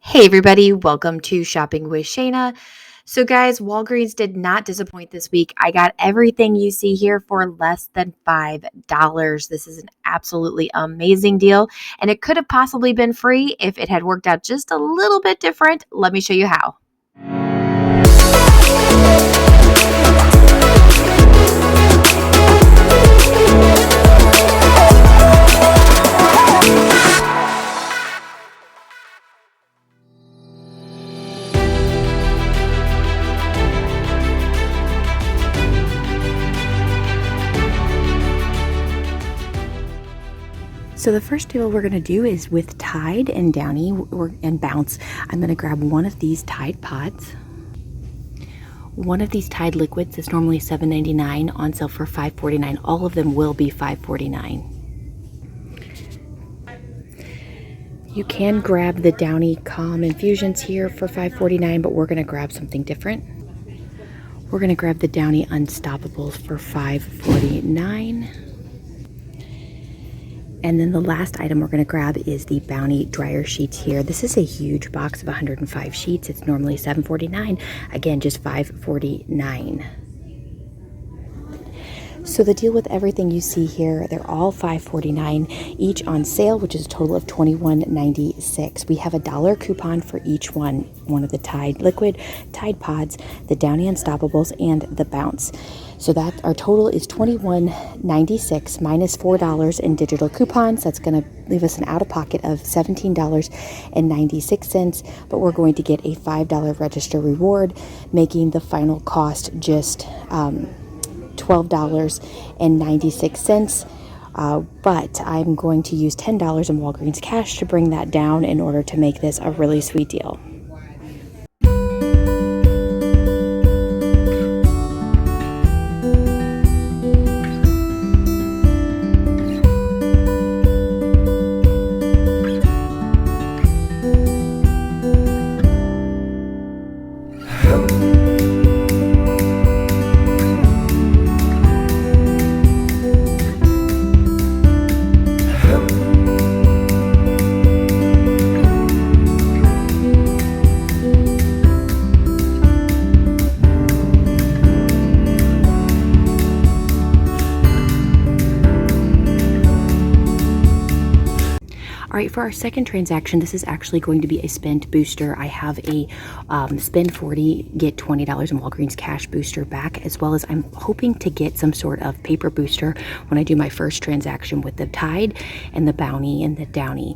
Hey everybody, welcome to Shopping with Shana. So guys, Walgreens did not disappoint this week. I got everything you see here for less than $5. This is an absolutely amazing deal, and it could have possibly been free if it had worked out just a little bit different. Let me show you how. So the first deal we're going to do is with Tide and Downy and Bounce. I'm going to grab one of these Tide pods. One of these Tide liquids is normally $7.99, on sale for $5.49. All of them will be $5.49. You can grab the Downy Calm Infusions here for $5.49, but we're going to grab something different. We're going to grab the Downy Unstoppables for $5.49. And then the last item we're going to grab is the Bounty dryer sheets here. This is a huge box of 105 sheets. It's normally $7.49. Again, just $5.49. So the deal with everything you see here, they're all $5.49 each on sale, which is a total of $21.96. We have a $1 coupon for each one of the Tide Liquid, Tide Pods, the Downy Unstoppables, and the Bounce. So that our total is $21.96 minus $4 in digital coupons. That's going to leave us an out-of-pocket of $17.96, but we're going to get a $5 register reward, making the final cost just $12.96. But I'm going to use $10 in Walgreens cash to bring that down in order to make this a really sweet deal. All right, for our second transaction, this is actually going to be a spend booster. I have a spend 40, get $20 in Walgreens cash booster back, as well as I'm hoping to get some sort of paper booster when I do my first transaction with the Tide and the Bounty and the Downy.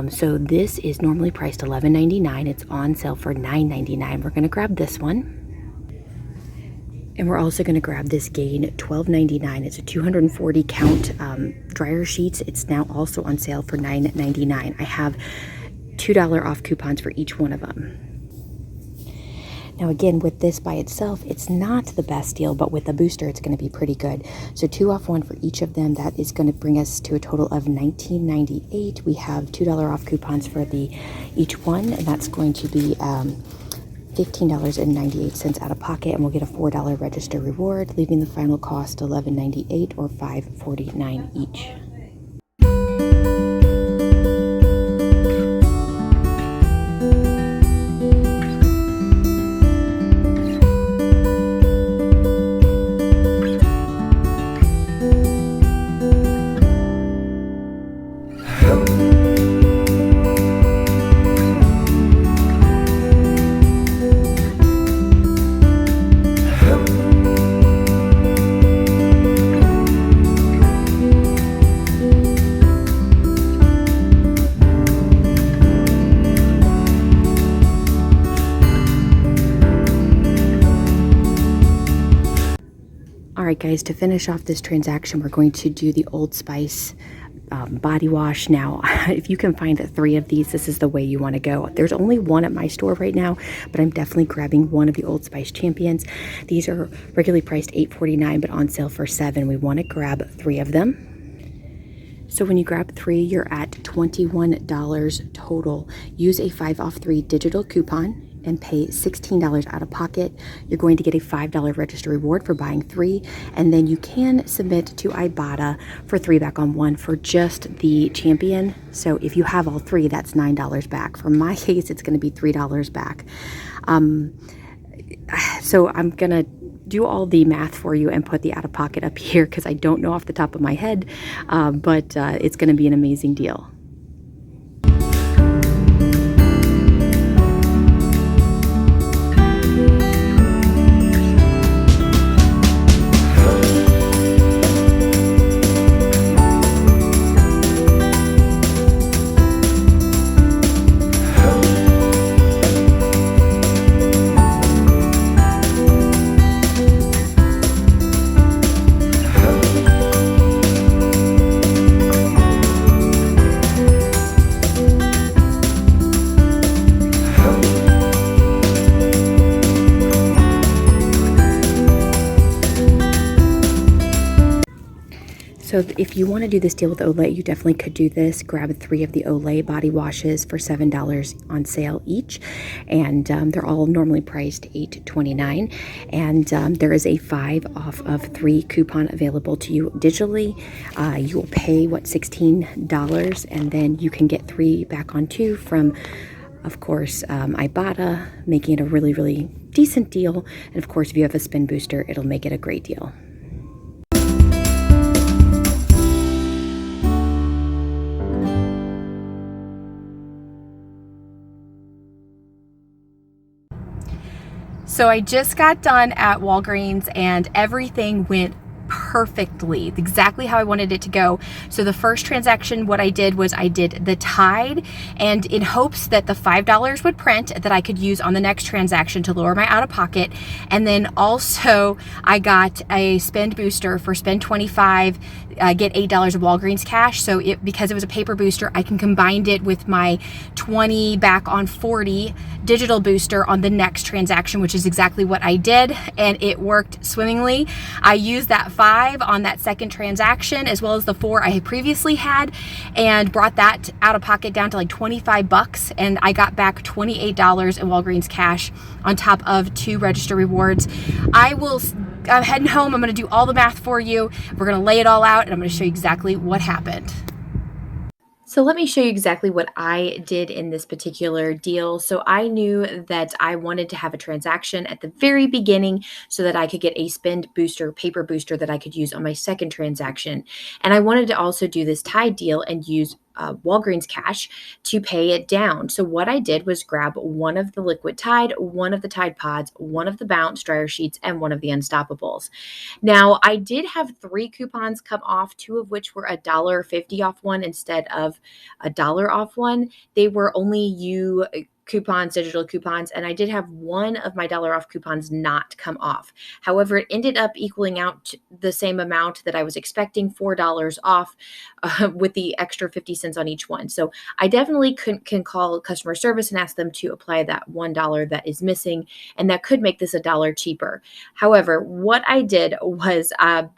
So this is normally priced $11.99. It's on sale for $9.99. We're going to grab this one. And we're also going to grab this Gain $12.99. It's a 240 count dryer sheets. It's now also on sale for $9.99. I have $2 off coupons for each one of them. Now again, with this by itself, it's not the best deal, but with the booster, it's going to be pretty good. So 2 off 1 for each of them. That is going to bring us to a total of $19.98. We have $2 off coupons for each one, and that's going to be $15.98 out of pocket, and we'll get a $4 register reward, leaving the final cost $11.98 or $5.49 each. Alright guys, to finish off this transaction, we're going to do the Old Spice body wash. Now, if you can find 3 of these, this is the way you want to go. There's only one at my store right now, but I'm definitely grabbing one of the Old Spice Champions. These are regularly priced $8.49, but on sale for $7. We want to grab 3 of them. So when you grab 3, you're at $21 total. Use a 5 off 3 digital coupon. and pay $16 out of pocket. You're going to get a $5 register reward for buying 3, and then you can submit to Ibotta for 3 back on 1 for just the champion. So if you have all 3, that's $9 back. For my case, it's going to be $3 back. So I'm going to do all the math for you and put the out of pocket up here because I don't know off the top of my head, but it's going to be an amazing deal. So if you want to do this deal with Olay, you definitely could do this. Grab 3 of the Olay body washes for $7 on sale each. And they're all normally priced $8.29. And there is a 5 off of 3 coupon available to you digitally. You will pay, $16, and then you can get 3 back on 2 from, of course, Ibotta, making it a really, really decent deal. And of course, if you have a spin booster, it'll make it a great deal. So I just got done at Walgreens and everything went perfectly, exactly how I wanted it to go. So the first transaction, what I did was I did the Tide, and in hopes that the $5 would print that I could use on the next transaction to lower my out of pocket. And then also I got a spend booster for spend 25, get $8 of Walgreens cash. So because it was a paper booster, I can combine it with my 20 back on 40 digital booster on the next transaction, which is exactly what I did, and it worked swimmingly. I used that 5 on that second transaction as well as the 4 I had previously had, and brought that out of pocket down to like 25 bucks, and I got back $28 in Walgreens cash on top of 2 register rewards. I'm heading home. I'm going to do all the math for you. We're going to lay it all out, and I'm going to show you exactly what happened. So let me show you exactly what I did in this particular deal. So I knew that I wanted to have a transaction at the very beginning so that I could get a spend booster, paper booster that I could use on my second transaction. And I wanted to also do this Tide deal and use Walgreens cash to pay it down. So what I did was grab one of the liquid Tide, one of the Tide Pods, one of the Bounce dryer sheets, and one of the Unstoppables. Now, I did have 3 coupons come off, 2 of which were $1.50 off one instead of $1 off one. They were only coupons, digital coupons, and I did have one of my $1 off coupons not come off. However, it ended up equaling out the same amount that I was expecting, $4 off, with the extra 50 cents on each one. So I definitely can call customer service and ask them to apply that $1 that is missing, and that could make this $1 cheaper. However, what I did was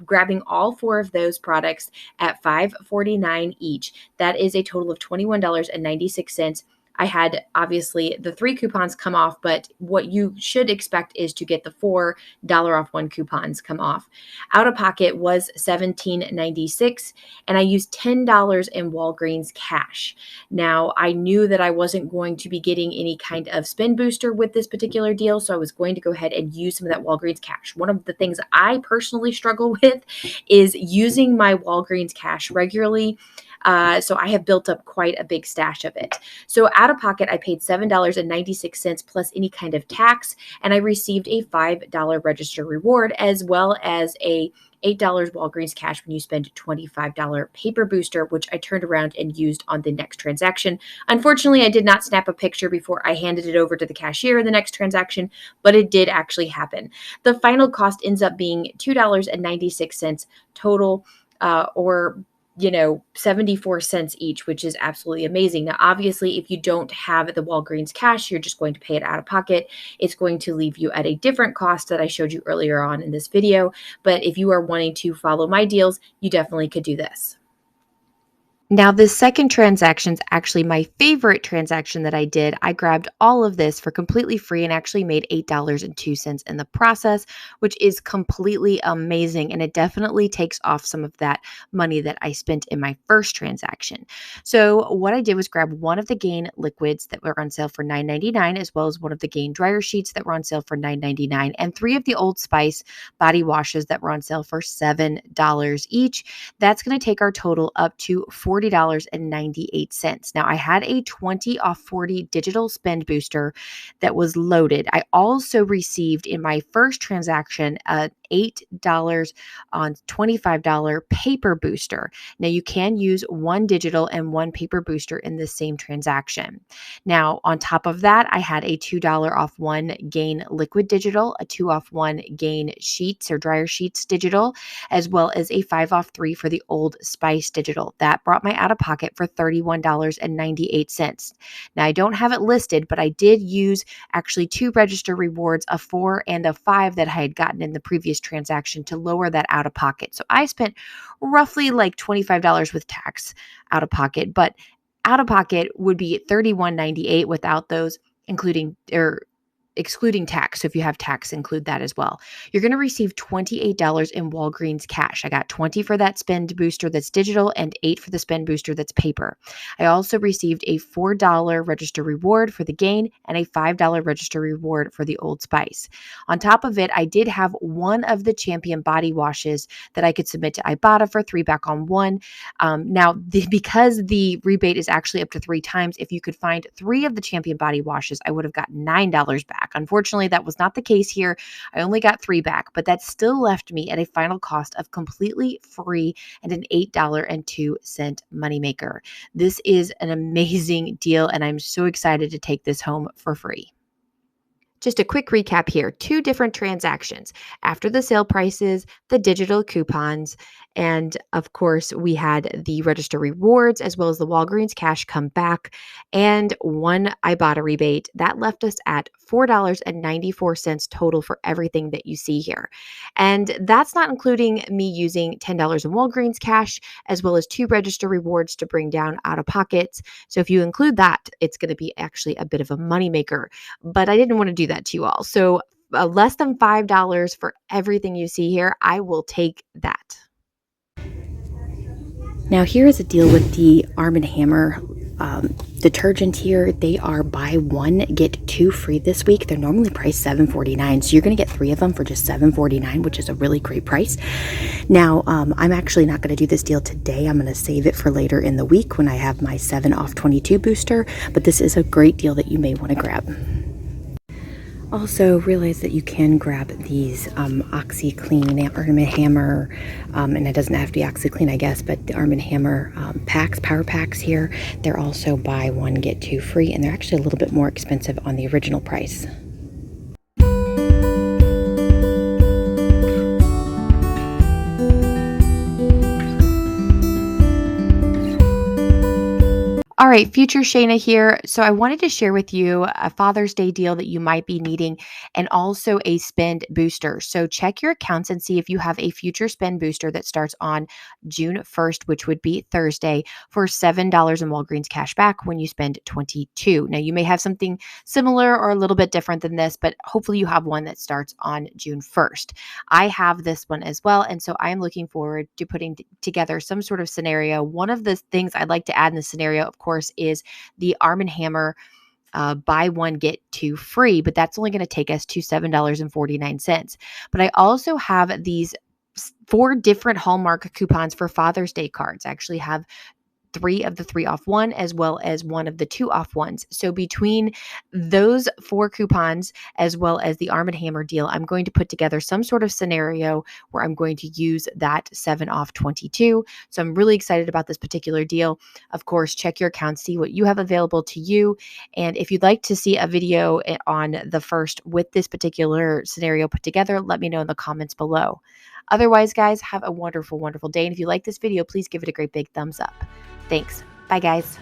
grabbing all 4 of those products at $5.49 each. That is a total of $21.96. I had obviously the 3 coupons come off, but what you should expect is to get the $4 off one coupons come off. Out of pocket was $17.96, and I used $10 in Walgreens cash. Now, I knew that I wasn't going to be getting any kind of spin booster with this particular deal, so I was going to go ahead and use some of that Walgreens cash. One of the things I personally struggle with is using my Walgreens cash regularly. So I have built up quite a big stash of it. So out of pocket, I paid $7.96 plus any kind of tax, and I received a $5 register reward as well as a $8 Walgreens cash when you spend $25 paper booster, which I turned around and used on the next transaction. Unfortunately, I did not snap a picture before I handed it over to the cashier in the next transaction, but it did actually happen. The final cost ends up being $2.96 total, or 74 cents each, which is absolutely amazing. Now, obviously, if you don't have the Walgreens cash, you're just going to pay it out of pocket. It's going to leave you at a different cost that I showed you earlier on in this video. But if you are wanting to follow my deals, you definitely could do this. Now, this second transaction is actually my favorite transaction that I did. I grabbed all of this for completely free and actually made $8.02 in the process, which is completely amazing. And it definitely takes off some of that money that I spent in my first transaction. So, what I did was grab one of the Gain liquids that were on sale for $9.99, as well as one of the Gain dryer sheets that were on sale for $9.99, and three of the Old Spice body washes that were on sale for $7 each. That's going to take our total up to $40.98. Now, I had a 20 off 40 digital spend booster that was loaded. I also received in my first transaction an $8 on $25 paper booster. Now, you can use one digital and one paper booster in the same transaction. Now, on top of that, I had a $2 off one Gain liquid digital, a 2 off one Gain sheets or dryer sheets digital, as well as a 5 off 3 for the Old Spice digital. That brought my out of pocket for $31.98. Now, I don't have it listed, but I did use actually two register rewards, a 4 and a 5 that I had gotten in the previous transaction to lower that out of pocket. So I spent roughly like $25 with tax out of pocket, but out of pocket would be $31.98 without those, including or excluding tax. So if you have tax, include that as well. You're going to receive $28 in Walgreens cash. I got 20 for that spend booster that's digital and 8 for the spend booster that's paper. I also received a $4 register reward for the Gain and a $5 register reward for the Old Spice. On top of it, I did have one of the Champion body washes that I could submit to Ibotta for 3 back on 1. Because the rebate is actually up to 3 times, if you could find 3 of the Champion body washes, I would have got $9 back. Unfortunately, that was not the case here. I only got 3 back, but that still left me at a final cost of completely free and an $8.02 moneymaker. This is an amazing deal, and I'm so excited to take this home for free. Just a quick recap here. 2 different transactions. After the sale prices, the digital coupons, and of course, we had the register rewards as well as the Walgreens cash come back and one Ibotta rebate. That left us at $4.94 total for everything that you see here. And that's not including me using $10 in Walgreens cash as well as 2 register rewards to bring down out of pockets. So if you include that, it's going to be actually a bit of a moneymaker. But I didn't want to do that to you all. So less than $5 for everything you see here, I will take that. Now here is a deal with the Arm & Hammer detergent here. They are buy one, get 2 free this week. They're normally priced $7.49, so you're going to get 3 of them for just $7.49, which is a really great price. Now, I'm actually not going to do this deal today. I'm going to save it for later in the week when I have my 7 off 22 booster, but this is a great deal that you may want to grab. Also realize that you can grab these OxyClean Arm & Hammer, and it doesn't have to be OxyClean, I guess, but the Arm & Hammer power packs here. They're also buy one, get 2 free, and they're actually a little bit more expensive on the original price. All right, future Shana here. So I wanted to share with you a Father's Day deal that you might be needing and also a spend booster. So check your accounts and see if you have a future spend booster that starts on June 1st, which would be Thursday, for $7 in Walgreens cash back when you spend $22. Now you may have something similar or a little bit different than this, but hopefully you have one that starts on June 1st. I have this one as well, and so I am looking forward to putting together some sort of scenario. One of the things I'd like to add in the scenario, of course, is the Arm & Hammer buy one, get 2 free, but that's only going to take us to $7.49. But I also have these 4 different Hallmark coupons for Father's Day cards. I actually have 3 of the 3 off 1 as well as 1 of the 2 off 1s. So between those 4 coupons as well as the Arm & Hammer deal, I'm going to put together some sort of scenario where I'm going to use that 7 off 22. So I'm really excited about this particular deal. Of course, check your account, see what you have available to you. And if you'd like to see a video on the 1st with this particular scenario put together, let me know in the comments below. Otherwise, guys, have a wonderful, wonderful day. And if you like this video, please give it a great big thumbs up. Thanks. Bye, guys.